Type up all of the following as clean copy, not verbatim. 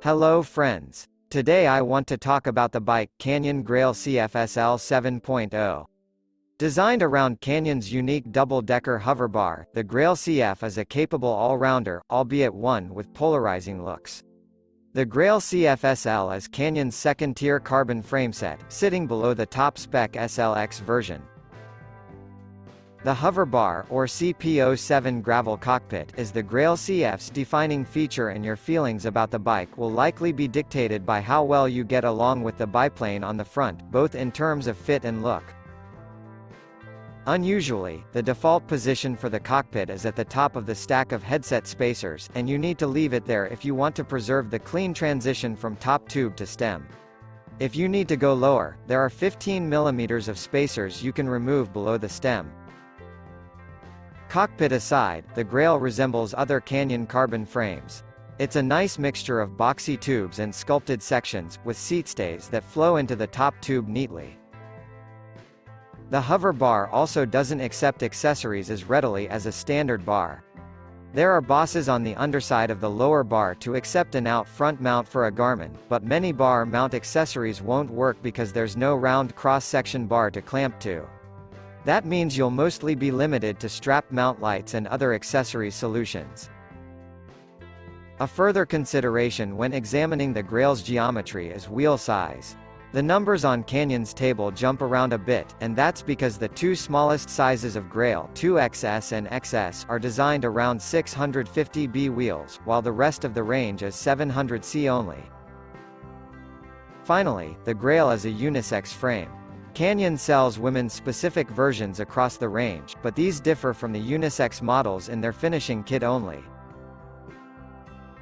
Hello friends. Today I want to talk about the bike Canyon Grail CF SL 7.0. Designed around Canyon's unique double-decker hoverbar, the Grail CF is a capable all-rounder, albeit one with polarizing looks. The Grail CF SL is Canyon's second-tier carbon frameset, sitting below the top spec SLX version. The hoverbar, or CP07 gravel cockpit, is the Grail CF's defining feature, and your feelings about the bike will likely be dictated by how well you get along with the biplane on the front, both in terms of fit and look. Unusually, the default position for the cockpit is at the top of the stack of headset spacers, and you need to leave it there if you want to preserve the clean transition from top tube to stem. If you need to go lower, there are 15 mm of spacers you can remove below the stem. Cockpit aside, the Grail resembles other Canyon carbon frames. It's a nice mixture of boxy tubes and sculpted sections, with seat stays that flow into the top tube neatly. The hover bar also doesn't accept accessories as readily as a standard bar. There are bosses on the underside of the lower bar to accept an out front mount for a Garmin, but many bar mount accessories won't work because there's no round cross-section bar to clamp to. That means you'll mostly be limited to strap mount lights and other accessory solutions. A further consideration when examining the Grail's geometry is wheel size. The numbers on Canyon's table jump around a bit, and that's because the two smallest sizes of Grail, 2XS and XS, are designed around 650B wheels, while the rest of the range is 700C only. Finally, the Grail is a unisex frame. Canyon sells women's-specific versions across the range, but these differ from the unisex models in their finishing kit only.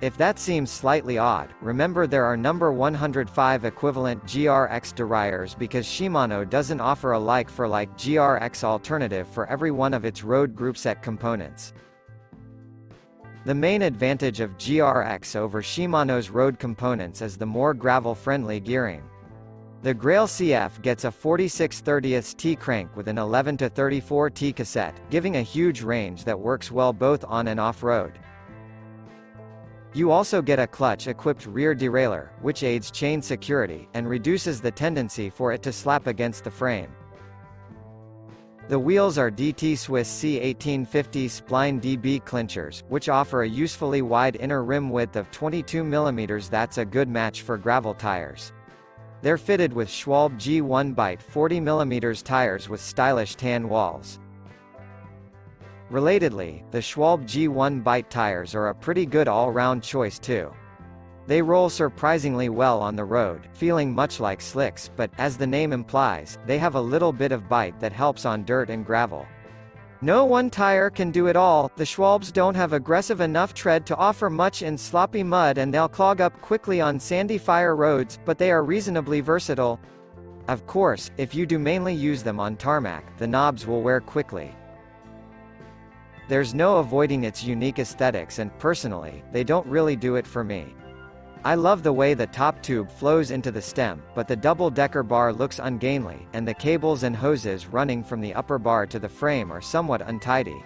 If that seems slightly odd, remember there are number 105 equivalent GRX derailleurs because Shimano doesn't offer a like-for-like GRX alternative for every one of its road groupset components. The main advantage of GRX over Shimano's road components is the more gravel-friendly gearing. The Grail CF gets a 46/30 T crank with an 11-34 T cassette, giving a huge range that works well both on and off-road. You also get a clutch-equipped rear derailleur, which aids chain security, and reduces the tendency for it to slap against the frame. The wheels are DT Swiss C1850 spline DB clinchers, which offer a usefully wide inner rim width of 22 mm. That's a good match for gravel tires. They're fitted with Schwalbe G1 Byte 40 mm tires with stylish tan walls. Relatedly, the Schwalbe G1 Byte tires are a pretty good all-round choice too. They roll surprisingly well on the road, feeling much like slicks, but, as the name implies, they have a little bit of bite that helps on dirt and gravel. No one tire can do it all. The Schwalbes don't have aggressive enough tread to offer much in sloppy mud, and they'll clog up quickly on sandy fire roads, but they are reasonably versatile. Of course, if you do mainly use them on tarmac, the knobs will wear quickly. There's no avoiding its unique aesthetics, and, personally, they don't really do it for me. I love the way the top tube flows into the stem, but the double-decker bar looks ungainly, and the cables and hoses running from the upper bar to the frame are somewhat untidy.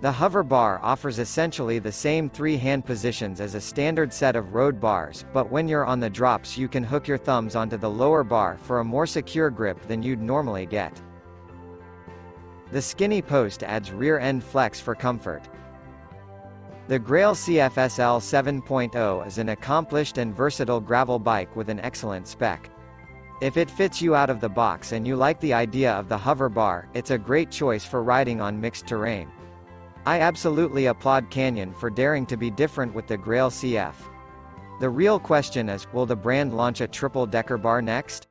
The hover bar offers essentially the same three hand positions as a standard set of road bars, but when you're on the drops you can hook your thumbs onto the lower bar for a more secure grip than you'd normally get. The skinny post adds rear-end flex for comfort. The Grail CF SL 7.0 is an accomplished and versatile gravel bike with an excellent spec. If it fits you out of the box and you like the idea of the hover bar, it's a great choice for riding on mixed terrain. I absolutely applaud Canyon for daring to be different with the Grail CF. The real question is, will the brand launch a triple-decker bar next?